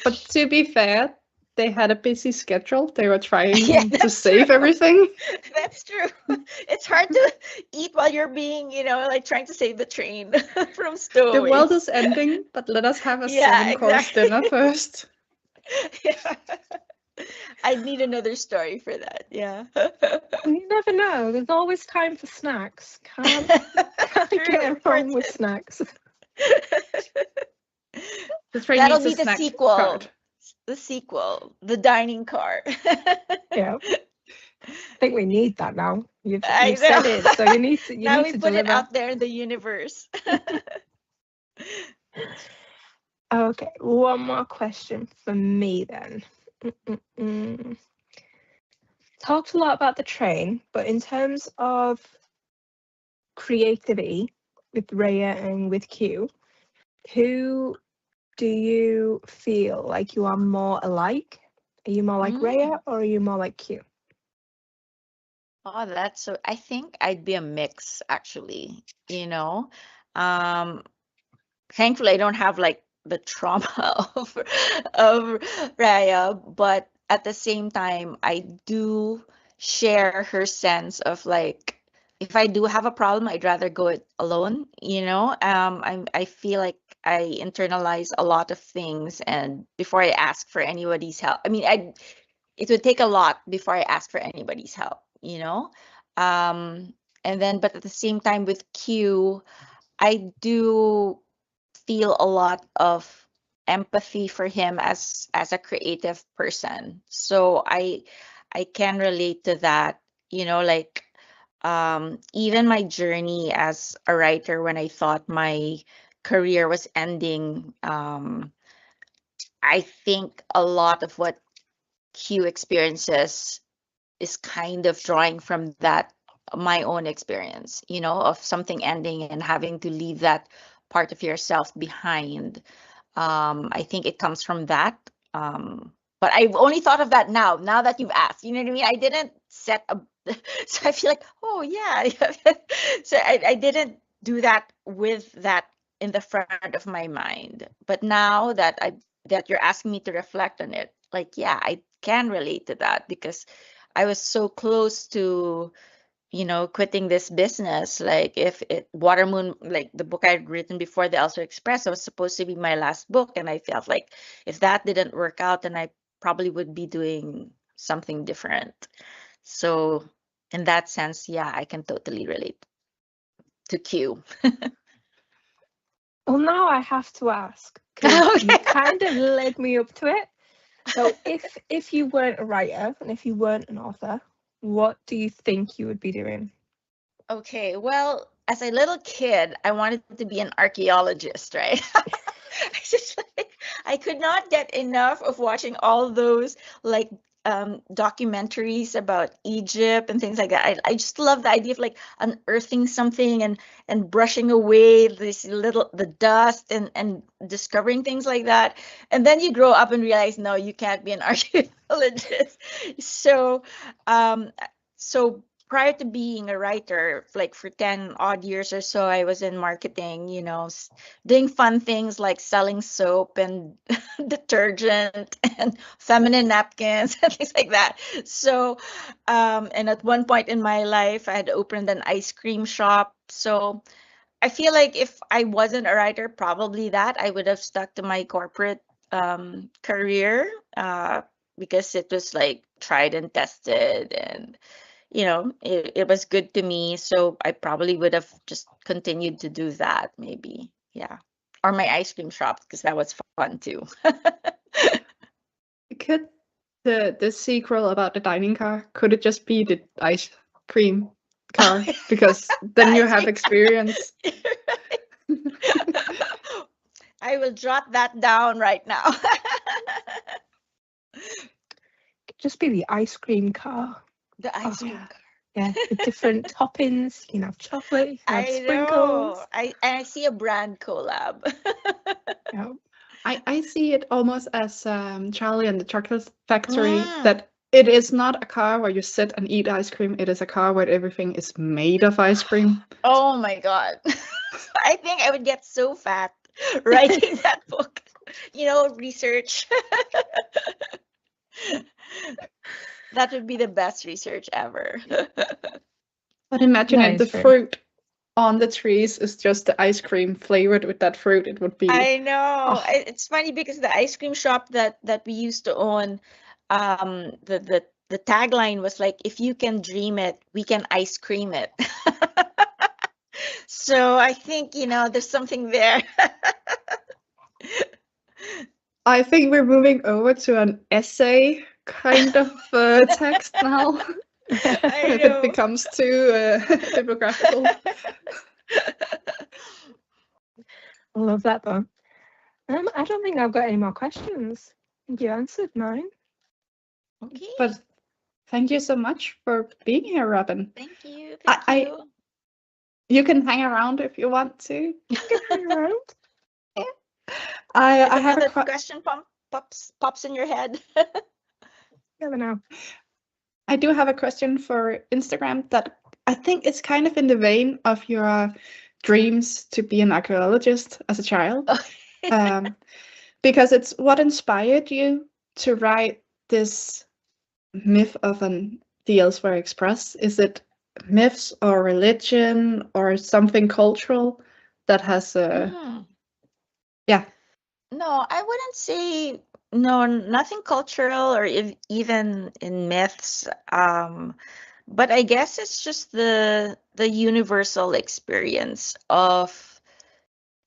Speaker 1: But to be fair, they had a busy schedule. They were trying
Speaker 2: Yeah,
Speaker 1: to
Speaker 2: that's
Speaker 1: save
Speaker 2: true.
Speaker 1: everything.
Speaker 2: That's true. It's hard to eat while you're being, you know, like trying to save the train from
Speaker 1: The
Speaker 2: stowaways.
Speaker 1: world is ending, but let us have a
Speaker 2: Yeah,
Speaker 1: 7-course
Speaker 2: exactly.
Speaker 1: dinner first.
Speaker 2: Yeah. I'd need another story for that. Yeah.
Speaker 3: You never know. There's always time for snacks. Can't
Speaker 2: True,
Speaker 3: get wrong with
Speaker 2: important.
Speaker 3: snacks.
Speaker 1: The train
Speaker 2: That'll
Speaker 1: needs a
Speaker 2: be the
Speaker 1: snack
Speaker 2: sequel.
Speaker 1: card.
Speaker 2: The sequel, the dining car.
Speaker 3: Yeah. I think we need that now. You've
Speaker 2: I
Speaker 3: said
Speaker 2: know.
Speaker 3: it, so you need to
Speaker 2: Now we put it
Speaker 3: deliver.
Speaker 2: out there in the universe.
Speaker 3: Okay, one more question for me then. Talked a lot about the train, but in terms of creativity with Raya and with Q, who do you feel like you are more alike? Are you more like Raya or are you more like Q?
Speaker 2: Oh, that's so. I think I'd be a mix, actually. You know, thankfully I don't have like the trauma of Raya, but at the same time, I do share her sense of like if I do have a problem, I'd rather go it alone. You know, I feel like I internalize a lot of things, and before I ask for anybody's help, I mean, it would take a lot before I ask for anybody's help. You know, and then but at the same time with Q, I do feel a lot of empathy for him as a creative person. So I can relate to that. Like even my journey as a writer, when I thought my career was ending, I think a lot of what Q experiences is kind of drawing from that, my own experience, of something ending and having to leave that part of yourself behind. I think it comes from that. But I've only thought of that now that you've asked. You know what I mean? I didn't set a so I feel like, oh yeah. So I didn't do that with that in the front of my mind. But now that you're asking me to reflect on it, like yeah, I can relate to that because I was so close to quitting this business. Like if it Watermoon, like the book I'd written before the Elsewhere Express, was supposed to be my last book, and I felt like if that didn't work out, then I probably would be doing something different. So in that sense, yeah, I can totally relate to Q.
Speaker 3: Well, now I have to ask, because you
Speaker 2: Okay.
Speaker 3: kind of led me up to it. So if you weren't a writer and if you weren't an author, what do you think you would be doing?
Speaker 2: Okay, well, as a little kid, I wanted to be an archaeologist, right? I just I could not get enough of watching all those like documentaries about Egypt and things like that. I just love the idea of like unearthing something and brushing away the dust and discovering things like that. And then you grow up and realize, no, you can't be an archaeologist. So um so prior to being a writer, like for 10 odd years or so, I was in marketing, doing fun things like selling soap and detergent and feminine napkins and things like that. So, and at one point in my life, I had opened an ice cream shop. So I feel like if I wasn't a writer, probably that I would have stuck to my corporate career because it was like tried and tested and it was good to me. So I probably would have just continued to do that maybe. Yeah. Or my ice cream shop because that was fun too.
Speaker 1: Could the sequel about the dining car, could it just be the ice cream car? Because then you
Speaker 2: Ice
Speaker 1: have
Speaker 2: cream
Speaker 1: experience.
Speaker 2: I will jot that down right now.
Speaker 3: Just be the ice cream car.
Speaker 2: The ice
Speaker 3: Oh,
Speaker 2: cream
Speaker 3: yeah.
Speaker 2: car.
Speaker 3: Yeah, with different toppings. You can have chocolate, you can have
Speaker 2: I
Speaker 3: sprinkles.
Speaker 2: know. I see a brand collab.
Speaker 3: Yeah.
Speaker 1: I see it almost as Charlie and the Chocolate Factory,
Speaker 2: Mm.
Speaker 1: that it is not a car where you sit and eat ice cream. It is a car where everything is made of ice cream.
Speaker 2: Oh my God. I think I would get so fat writing that book. Research. That would be the best research ever.
Speaker 1: But imagine
Speaker 3: That
Speaker 1: if the
Speaker 3: is true.
Speaker 1: fruit on the trees is just the ice cream flavored with that fruit. It would be
Speaker 2: I know.
Speaker 3: Oh,
Speaker 2: It's funny because the ice cream shop that we used to own, the tagline was like, if you can dream it, we can ice cream it. So I think, there's something there.
Speaker 1: I think we're moving over to an essay kind of text now.
Speaker 2: I
Speaker 1: If it
Speaker 2: know.
Speaker 1: becomes too bibliographical.
Speaker 3: I love that though. I don't think I've got any more questions. I think you answered mine.
Speaker 2: Okay.
Speaker 1: But thank you so much for being here, Robin.
Speaker 2: Thank you. Thank you.
Speaker 1: You can hang around if you want to.
Speaker 3: You can hang around.
Speaker 1: I
Speaker 2: If
Speaker 1: have
Speaker 2: another
Speaker 1: a
Speaker 2: question pops in your head.
Speaker 3: Never know.
Speaker 1: I do have a question for Instagram that I think is kind of in the vein of your dreams to be an archaeologist as a child. Because it's what inspired you to write this myth of the Elsewhere Express. Is it myths or religion or something cultural that has yeah.
Speaker 2: No, I wouldn't say no, nothing cultural or even in myths. But I guess it's just the universal experience of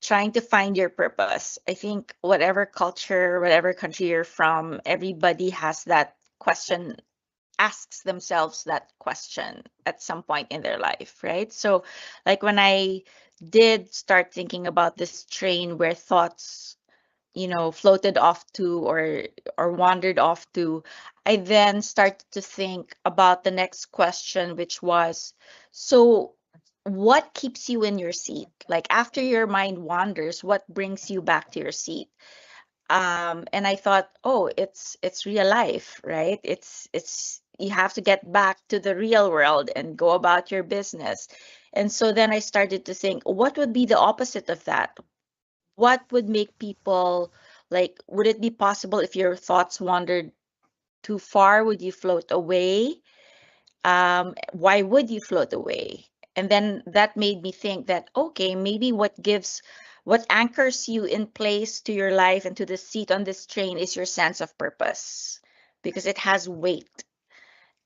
Speaker 2: trying to find your purpose. I think whatever culture, whatever country you're from, everybody has that question, asks themselves that question at some point in their life, right? So, like when I did start thinking about this train where thoughts, floated off to or wandered off to, I then started to think about the next question, which was, so what keeps you in your seat? Like after your mind wanders, what brings you back to your seat? And I thought, oh, it's real life, right? It's you have to get back to the real world and go about your business. And so then I started to think, what would be the opposite of that? What would make people, like, would it be possible if your thoughts wandered too far? Would you float away? Why would you float away? And then that made me think that, okay, maybe what anchors you in place to your life and to the seat on this train is your sense of purpose because it has weight.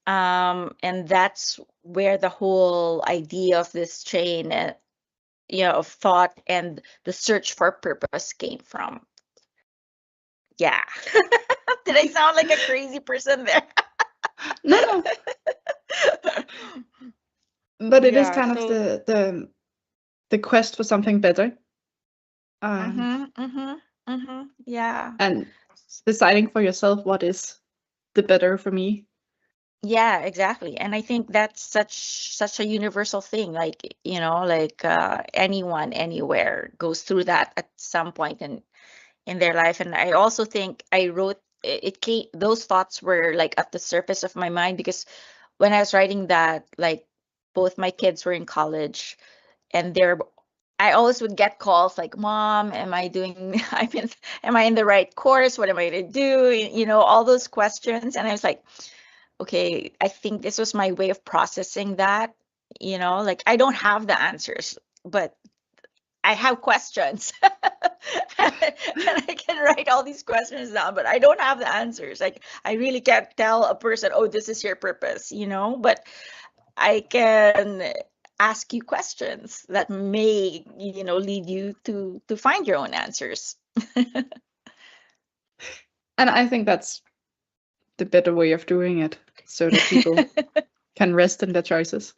Speaker 2: And that's where the whole idea of this train, of thought and the search for purpose came from. Yeah. Did I sound like a crazy person there?
Speaker 1: No, but it is
Speaker 2: Yeah,
Speaker 1: kind of
Speaker 2: so
Speaker 1: the quest for something better, um,
Speaker 2: yeah.
Speaker 1: and deciding for yourself what is the better for me.
Speaker 2: Yeah, exactly. And I think that's such a universal thing. Like, anyone, anywhere goes through that at some point in their life. And I also think I wrote it came those thoughts were like at the surface of my mind because when I was writing that, like both my kids were in college and I always would get calls like, Mom, am I doing am I in the right course? What am I to do? All those questions. And I was like, okay, I think this was my way of processing that. Like I don't have the answers, but I have questions. And I can write all these questions down, but I don't have the answers. Like I really can't tell a person, oh, this is your purpose, but I can ask you questions that may, lead you to find your own answers.
Speaker 1: And I think that's the better way of doing it, so that people can rest in their choices.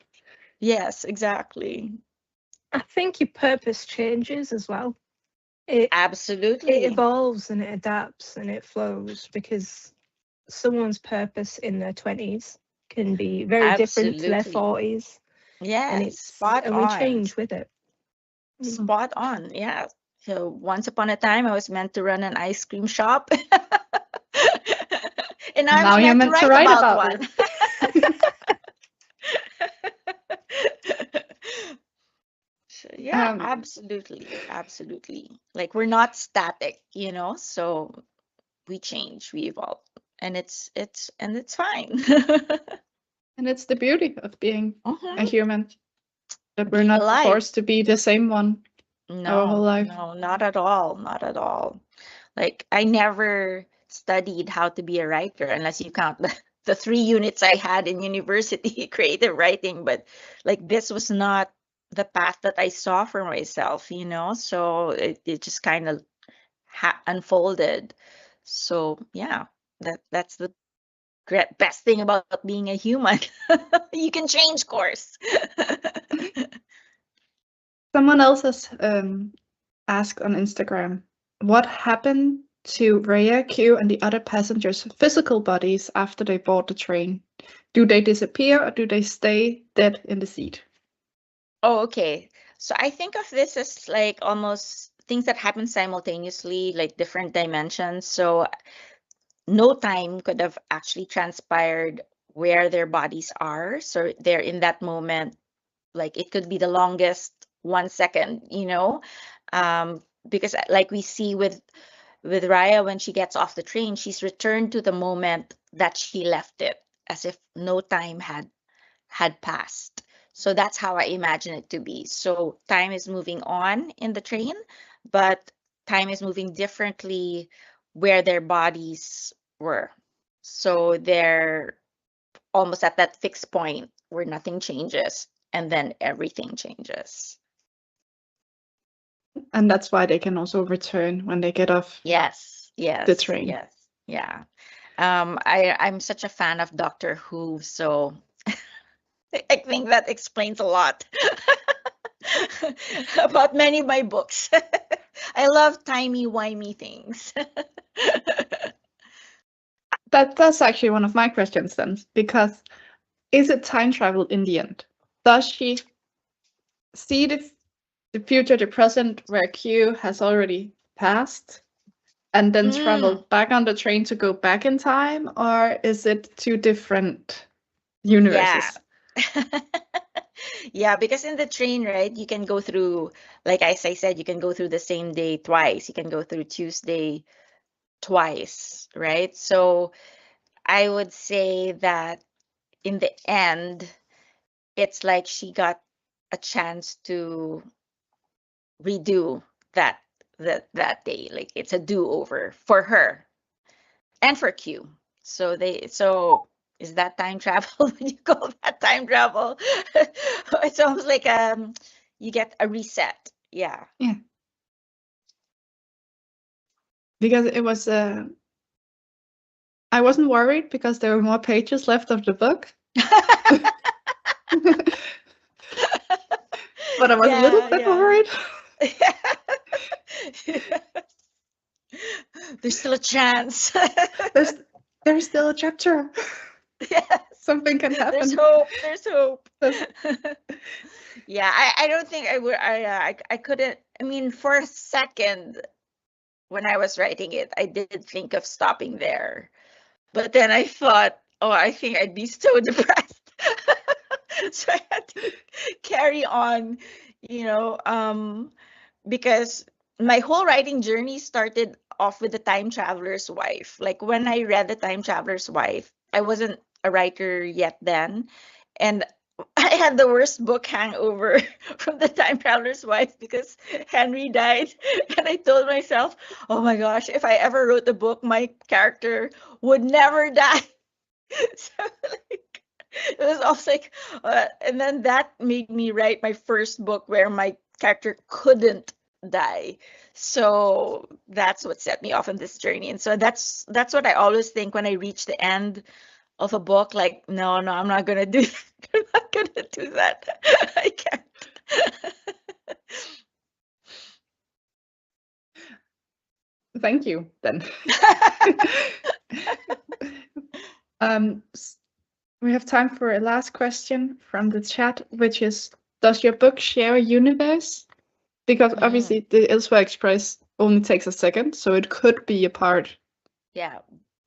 Speaker 2: Yes, exactly.
Speaker 3: I think your purpose changes as well. It
Speaker 2: Absolutely.
Speaker 3: evolves and it adapts and it flows because someone's purpose in their 20s can be very different to their
Speaker 2: Absolutely.
Speaker 3: 40s.
Speaker 2: Yes, spot
Speaker 3: And we
Speaker 2: on.
Speaker 3: change with it.
Speaker 2: Spot on. Yeah. So once upon a time, I was meant to run an ice cream shop. And I was
Speaker 1: Now you're
Speaker 2: meant to
Speaker 1: meant to
Speaker 2: write
Speaker 1: write
Speaker 2: about
Speaker 1: about
Speaker 2: one. So, yeah,
Speaker 1: it.
Speaker 2: absolutely. Like we're not static, so we change, we evolve. And it's fine.
Speaker 1: And it's the beauty of being a human, that we're
Speaker 2: Being
Speaker 1: not
Speaker 2: alive.
Speaker 1: forced to be the same one our whole life.
Speaker 2: No, not at all. Not at all. Like I never studied how to be a writer unless you count the 3 units I had in university, creative writing. But like this was not the path that I saw for myself, so it just kind of unfolded. So yeah, that's the best thing about being a human. You can change course.
Speaker 1: Someone else has asked on Instagram, what happened to Rhea, Q, and the other passengers' physical bodies after they board the train? Do they disappear or do they stay dead in the seat?
Speaker 2: Oh, okay. So I think of this as like almost things that happen simultaneously, like different dimensions. So no time could have actually transpired where their bodies are. So they're in that moment, like it could be the longest 1 second, because like we see with Raya when she gets off the train, she's returned to the moment that she left it, as if no time had passed. So that's how I imagine it to be. So time is moving on in the train, but time is moving differently where their bodies were. So they're almost at that fixed point where nothing changes and then everything changes.
Speaker 1: And that's why they can also return when they get off
Speaker 2: Yes, yes,
Speaker 1: the train.
Speaker 2: yes, yeah. I'm such a fan of Doctor Who, so I think that explains a lot about many of my books. I love timey-wimey things.
Speaker 1: That's actually one of my questions then, because is it time travel in the end? Does she see the future, the present, where Q has already passed, and then travel back on the train to go back in time, or is it two different universes?
Speaker 2: Yeah, because in the train, right, you can go through, like as I said, you can go through the same day twice. You can go through Tuesday twice, right? So I would say that in the end, it's like she got a chance to redo that day. Like it's a do-over for her and for Q. So is that time travel? When you call that time travel? It's almost like you get a reset. Yeah.
Speaker 1: Yeah. Because it was I wasn't worried because there were more pages left of the book. But I was a little bit worried.
Speaker 2: There's still a chance.
Speaker 1: There's still a chapter.
Speaker 2: Yes.
Speaker 1: Something can happen.
Speaker 2: There's hope. There's hope. Yeah, I don't think I would. I couldn't. I mean, for a second, when I was writing it, I did think of stopping there, but then I thought, oh, I think I'd be so depressed, so I had to carry on. Because my whole writing journey started off with The Time Traveler's Wife. Like when I read The Time Traveler's Wife, I wasn't a writer yet then. And I had the worst book hangover from The Time Traveler's Wife because Henry died. And I told myself, oh my gosh, if I ever wrote a book, my character would never die. So like, it was also like, and then that made me write my first book where my character couldn't die. So that's what set me off on this journey. And so that's what I always think when I reach the end of a book, like, no, I'm not gonna do that. I'm not gonna do that. I can't.
Speaker 1: Thank you, then. We have time for a last question from the chat, which is, does your book share a universe? Because obviously the Elsewhere Express only takes a second, so it could be a part.
Speaker 2: Yeah,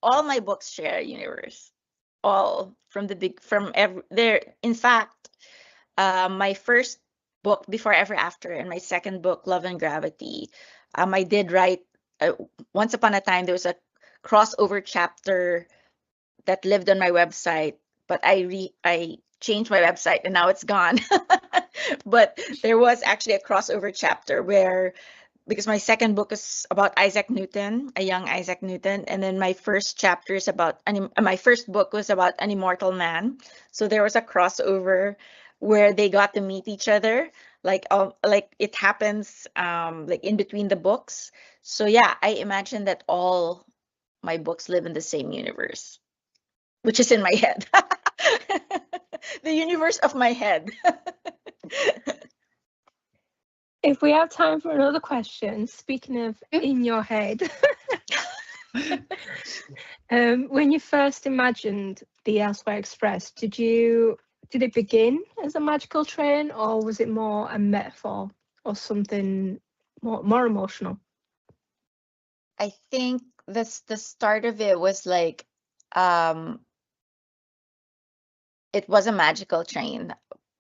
Speaker 2: all my books share a universe. All from there. In fact, my first book, Before Ever After, and my second book, Love and Gravity, I did write. Once upon a time, there was a crossover chapter that lived on my website, but I changed my website and now it's gone. But there was actually a crossover chapter where, because my second book is about Isaac Newton, a young Isaac Newton, and then my first chapter is about my first book was about an immortal man. So there was a crossover where they got to meet each other, like it happens like in between the books. So yeah, I imagine that all my books live in the same universe, which is in my head. The universe of my head.
Speaker 3: If we have time for another question, speaking of in your head, when you first imagined the Elsewhere Express, did it begin as a magical train, or was it more a metaphor or something more emotional?
Speaker 2: I think the start of it was like it was a magical train,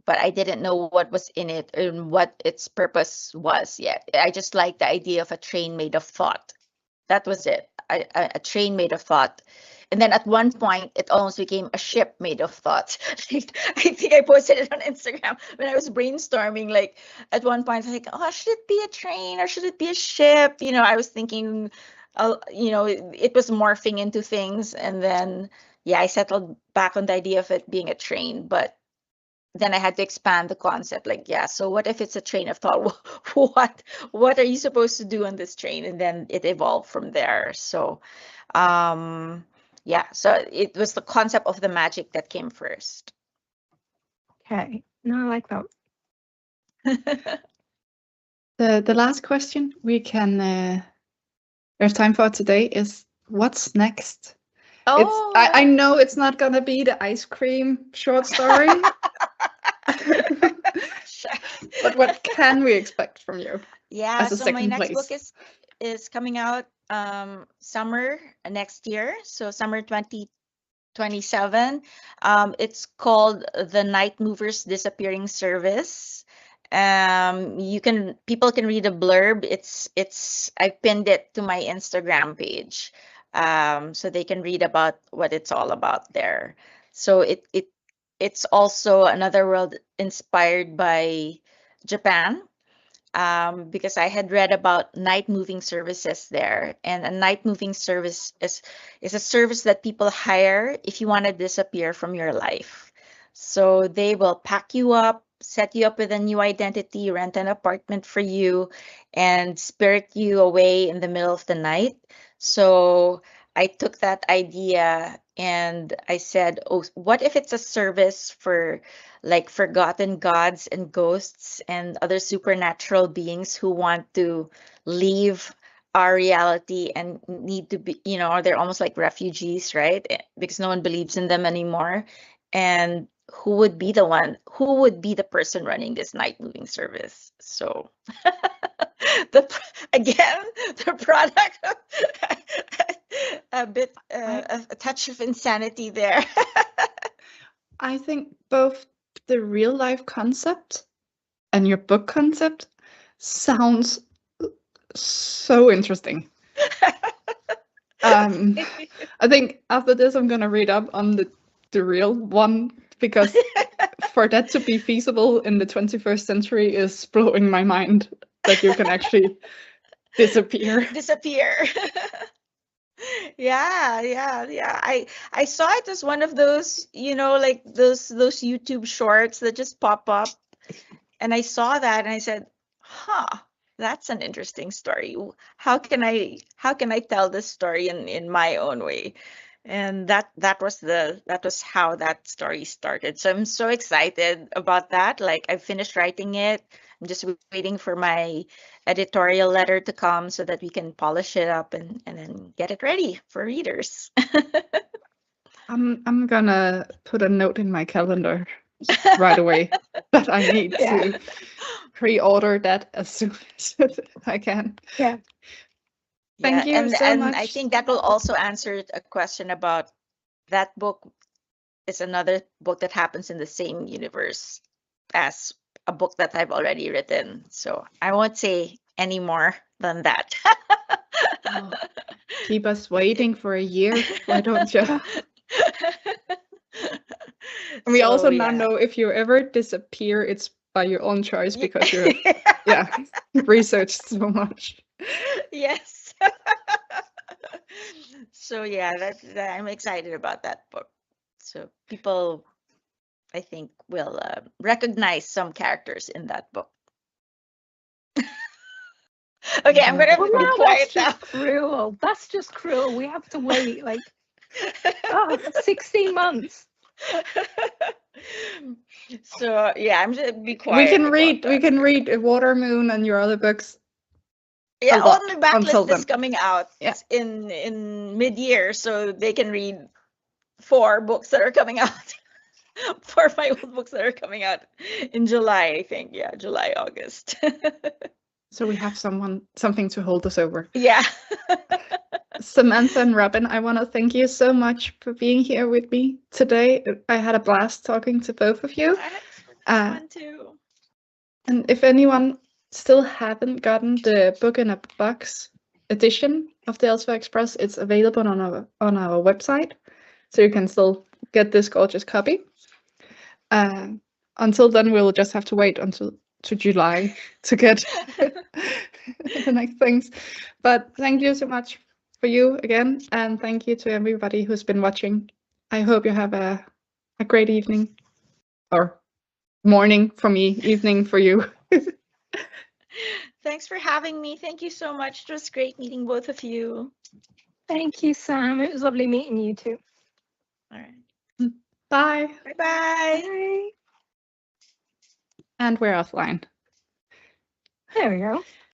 Speaker 2: but I didn't know what was in it and what its purpose was yet. I just liked the idea of a train made of thought. That was it. A train made of thought. And then at one point, it almost became a ship made of thought. I think I posted it on Instagram when I was brainstorming. Like at one point, I was like, oh, should it be a train or should it be a ship? I was thinking, it was morphing into things. And then, yeah, I settled back on the idea of it being a train. But then I had to expand the concept. Like, yeah, so what if it's a train of thought? What are you supposed to do on this train? And then it evolved from there. So, yeah, so it was the concept of the magic that came first.
Speaker 3: Okay. No, I like that.
Speaker 1: The last question we can there's time for today is what's next?
Speaker 2: Oh,
Speaker 1: I know it's not gonna be the ice cream short story. But what can we expect from you?
Speaker 2: Yeah,
Speaker 1: as a
Speaker 2: so my
Speaker 1: second
Speaker 2: next book
Speaker 1: place?
Speaker 2: is coming out summer next year, so summer 2027. It's called The Night Movers Disappearing Service. People can read a blurb. I pinned it to my Instagram page, so they can read about what it's all about there. So it's also another world inspired by Japan, because I had read about night moving services there. And a night moving service is a service that people hire if you want to disappear from your life. So they will pack you up, set you up with a new identity, rent an apartment for you, and spirit you away in the middle of the night. So I took that idea and I said, oh, what if it's a service for like forgotten gods and ghosts and other supernatural beings who want to leave our reality and need to be, they're almost like refugees, right? Because no one believes in them anymore. And who would be the person running this night moving service? So again, the product, a touch of insanity there.
Speaker 1: I think both the real life concept and your book concept sounds so interesting. I think after this I'm gonna read up on the real one, because for that to be feasible in the 21st century is blowing my mind, that you can actually disappear.
Speaker 2: Yeah. I saw it as one of those, like those YouTube shorts that just pop up. And I saw that and I said, that's an interesting story. How can I tell this story in my own way? And that was how that story started. So I'm so excited about that. Like, I finished writing it. I'm just waiting for my editorial letter to come so that we can polish it up and then get it ready for readers.
Speaker 1: I'm gonna put a note in my calendar right away that I need to pre-order that as soon as I can.
Speaker 3: Yeah.
Speaker 1: Thank you so much.
Speaker 2: I think that will also answer a question about that book. Is another book that happens in the same universe as a book that I've already written. So I won't say any more than that.
Speaker 1: Oh, keep us waiting for a year, why don't you? And we also now know if you ever disappear, it's by your own choice, because you're researched so much.
Speaker 2: Yes. So yeah, I'm excited about that book. So people, I think, will recognize some characters in that book. Okay, I'm gonna be quiet now.
Speaker 3: Cruel. That's just cruel. We have to wait like 16 months.
Speaker 2: So yeah, I'm just be quiet.
Speaker 1: We can read Water Moon and your other books.
Speaker 2: Yeah, only backlist is coming out in mid-year, so they can read 4 books that are coming out. 4 or 5 books that are coming out in July, I think. Yeah, July, August.
Speaker 1: So we have something to hold us over.
Speaker 2: Yeah.
Speaker 1: Samantha and Robin, I want to thank you so much for being here with me today. I had a blast talking to both of you.
Speaker 2: Fun too.
Speaker 1: And if anyone still haven't gotten the book in a box edition of the Elsewhere Express, it's available on our website, so you can still get this gorgeous copy. Until then, we'll just have to wait until July to get the next things. But thank you so much for you again, and thank you to everybody who's been watching. I hope you have a great evening or morning for me, evening for you.
Speaker 2: Thanks for having me. Thank you so much. It was great meeting both of you.
Speaker 3: Thank you, Sam. It was lovely meeting you too.
Speaker 2: All right.
Speaker 1: Bye.
Speaker 2: Bye-bye.
Speaker 3: Bye.
Speaker 1: And we're offline.
Speaker 3: There we go.